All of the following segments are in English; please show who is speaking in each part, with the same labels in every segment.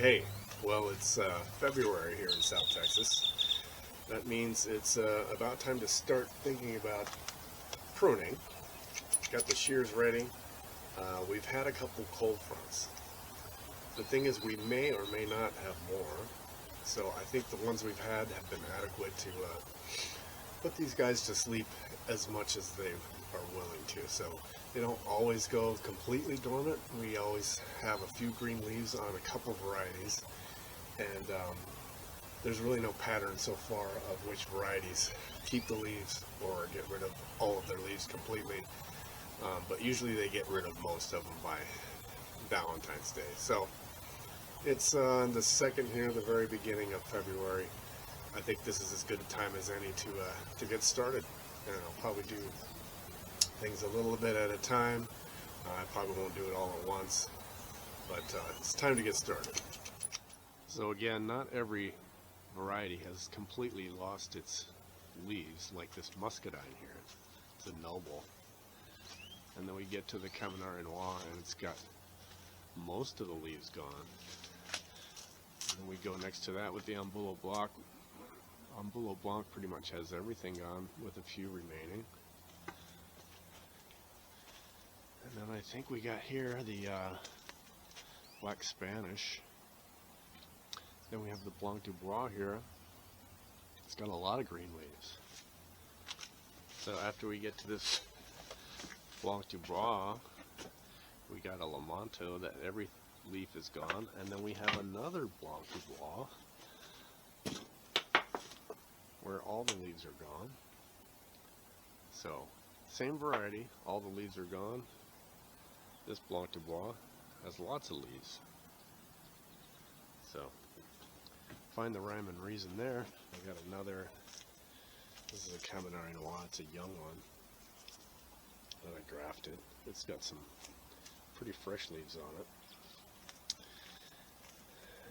Speaker 1: Hey, well, it's February here in South Texas. That means it's about time to start thinking about pruning. Got the shears ready. We've had a couple cold fronts. The thing is, we may or may not have more. So I think the ones we've had have been adequate to put these guys to sleep as much as they are willing to. So they don't always go completely dormant. We always have a few green leaves on a couple varieties, and there's really no pattern so far of which varieties keep the leaves or get rid of all of their leaves completely, but usually they get rid of most of them by Valentine's Day. So it's the second here, the very beginning of February. I think this is as good a time as any to get started, and I'll probably do things a little bit at a time. I probably won't do it all at once, but it's time to get started. So again, not every variety has completely lost its leaves, like this Muscadine here. It's a Noble. And then we get to the Camminare Noir, and it's got most of the leaves gone. And then we go next to that with the Ambulo Blanc. Ambulo Blanc pretty much has everything gone, with a few remaining. And then I think we got here the Black Spanish. Then we have the Blanc du Bois here. It's got a lot of green leaves. So after we get to this Blanc du Bois, we got a Lomanto that every leaf is gone. And then we have another Blanc du Bois where all the leaves are gone. So same variety, all the leaves are gone. This Blanc du Bois has lots of leaves. So find the rhyme and reason there. I got another, this is a Camminare Noir, it's a young one that I grafted. It's got some pretty fresh leaves on it.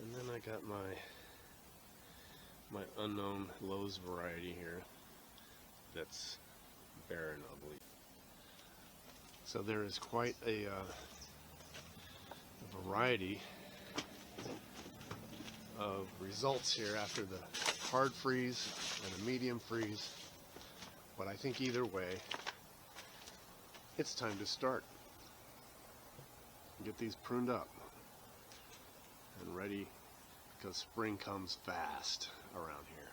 Speaker 1: And then I got my unknown Lowe's variety here that's barren of leaf. So there is quite a variety of results here after the hard freeze and the medium freeze. But I think either way, it's time to start. Get these pruned up and ready, because spring comes fast around here.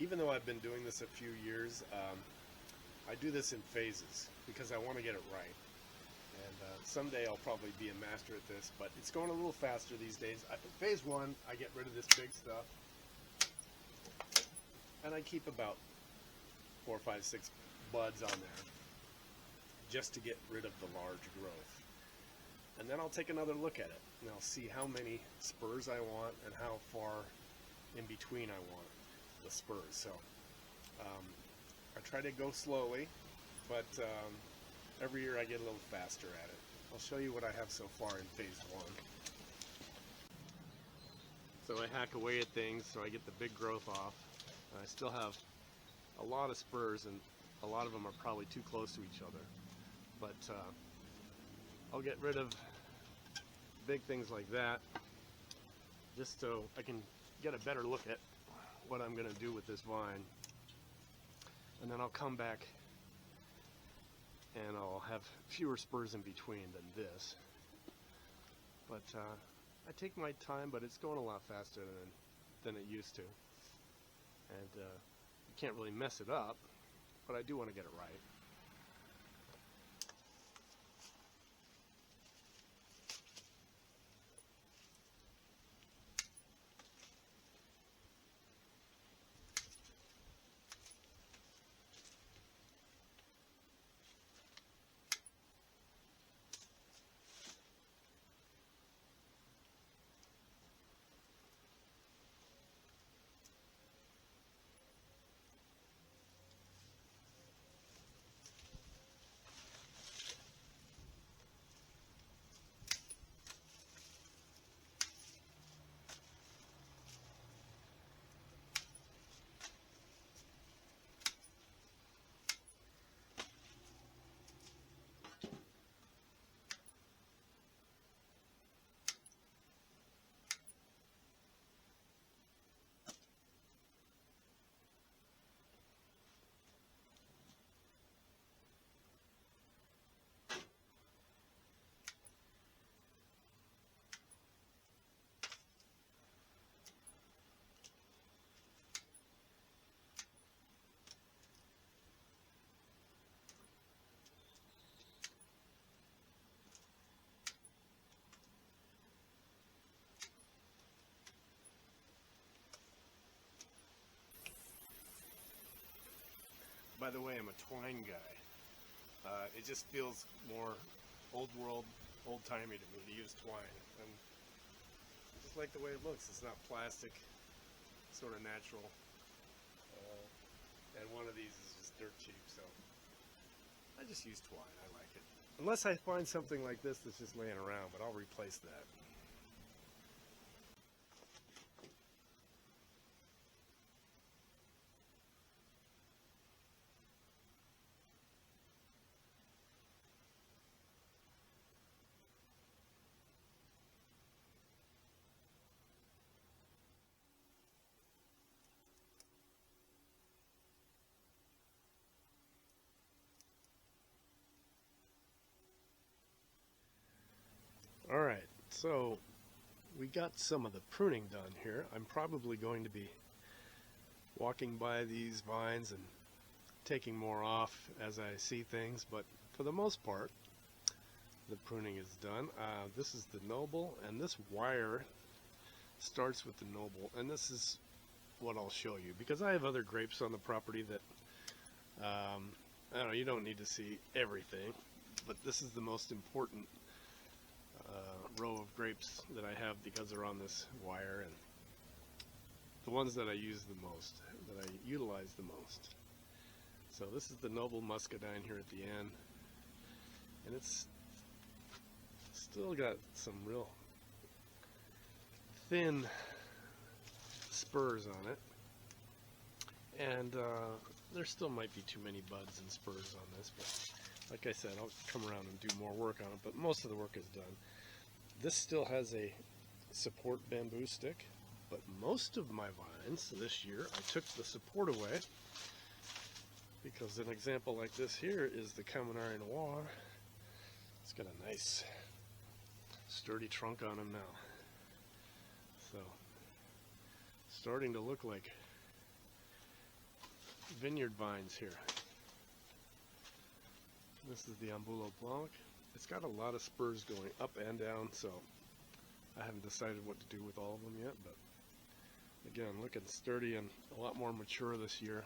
Speaker 1: Even though I've been doing this a few years, I do this in phases because I want to get it right. And someday I'll probably be a master at this, but it's going a little faster these days. Phase one, I get rid of this big stuff, and I keep about 4, 5, 6 buds on there just to get rid of the large growth. And then I'll take another look at it, and I'll see how many spurs I want and how far in between I want the spurs. So I try to go slowly, but every year I get a little faster at it. I'll show you what I have so far in phase one. So I hack away at things so I get the big growth off. And I still have a lot of spurs, and a lot of them are probably too close to each other. But I'll get rid of big things like that, just so I can get a better look at what I'm going to do with this vine. And then I'll come back and I'll have fewer spurs in between than this. But I take my time, but it's going a lot faster than it used to. And you can't really mess it up, but I do want to get it right. By the way, I'm a twine guy. It just feels more old world, old timey to me to use twine. And I just like the way it looks. It's not plastic, sort of natural. And one of these is just dirt cheap, so I just use twine. I like it. Unless I find something like this that's just laying around, but I'll replace that. Alright, so we got some of the pruning done here. I'm probably going to be walking by these vines and taking more off as I see things, but for the most part, the pruning is done. This is the Noble, and this wire starts with the Noble, and this is what I'll show you, because I have other grapes on the property that, I don't know, you don't need to see everything, but this is the most important row of grapes that I have because they're on this wire, and the ones that I use the most, that I utilize the most. So this is the Noble Muscadine here at the end, and it's still got some real thin spurs on it, and there still might be too many buds and spurs on this, but like I said, I'll come around and do more work on it, but most of the work is done. This still has a support bamboo stick, but most of my vines this year, I took the support away, because an example like this here is the Camminare Noir. It's got a nice sturdy trunk on him now. So, starting to look like vineyard vines here. This is the Ambulo Blanc. It's got a lot of spurs going up and down, so I haven't decided what to do with all of them yet, but again, looking sturdy and a lot more mature this year.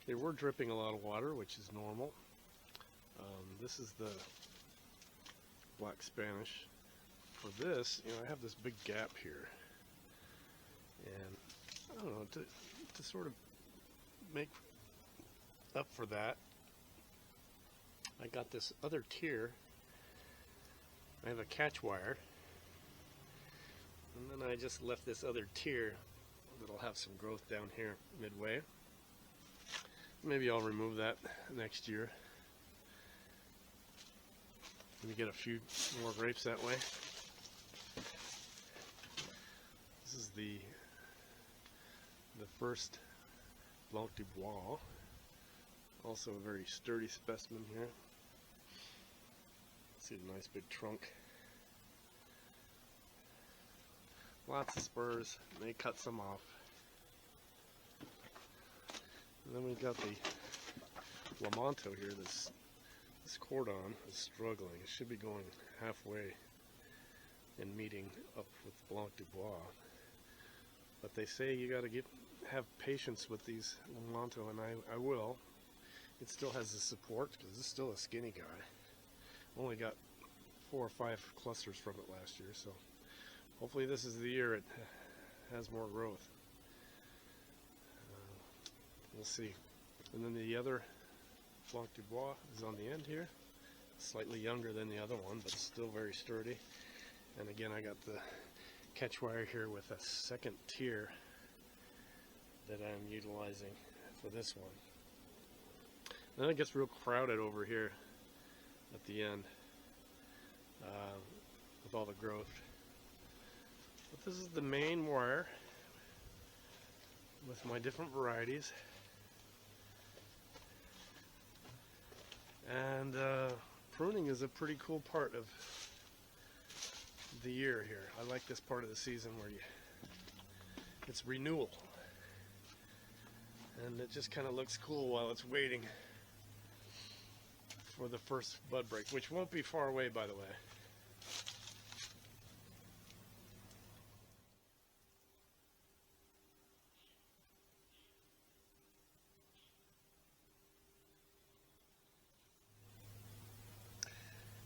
Speaker 1: They were dripping a lot of water, which is normal. This is the Black Spanish. For this, I have this big gap here, and I don't know, to sort of make up for that, I got this other tier. I have a catch wire, and then I just left this other tier that'll have some growth down here midway. Maybe I'll remove that next year. Let me get a few more grapes that way. This is the first Blanc du Bois. Also a very sturdy specimen here. See the nice big trunk. Lots of spurs. They cut some off. And then we've got the Lomanto here. This cordon is struggling. It should be going halfway and meeting up with Blanc du Bois. But they say you got to have patience with these Lomanto, and I will. It still has the support because it's still a skinny guy. Only got 4 or 5 clusters from it last year, so hopefully this is the year it has more growth. We'll see. And then the other Blanc du Bois is on the end here. Slightly younger than the other one, but still very sturdy. And again, I got the catch wire here with a second tier that I'm utilizing for this one. Then it gets real crowded over here at the end with all the growth. But this is the main wire with my different varieties. And pruning is a pretty cool part of the year here. I like this part of the season where it's renewal. And it just kind of looks cool while it's waiting for the first bud break, which won't be far away, by the way.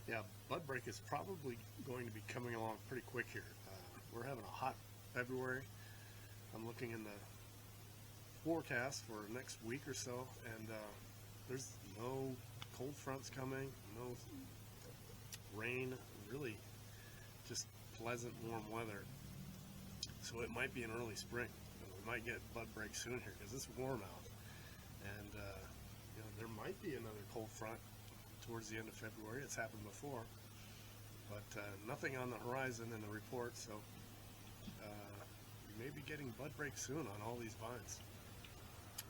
Speaker 1: Yeah, bud break is probably going to be coming along pretty quick here. We're having a hot February. I'm looking in the forecast for next week or so, and there's no cold fronts coming, no rain, really just pleasant warm weather. So it might be an early spring. We might get bud break soon here because it's warm out, and there might be another cold front towards the end of February. It's happened before, but nothing on the horizon in the report, so we may be getting bud break soon on all these vines.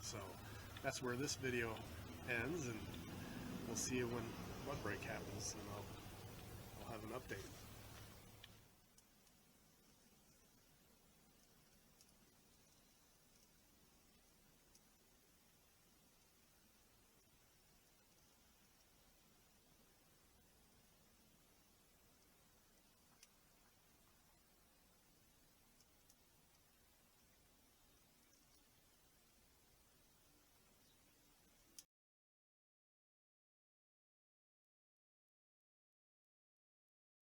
Speaker 1: So that's where this video ends, and we'll see you when bud break happens, and I'll have an update.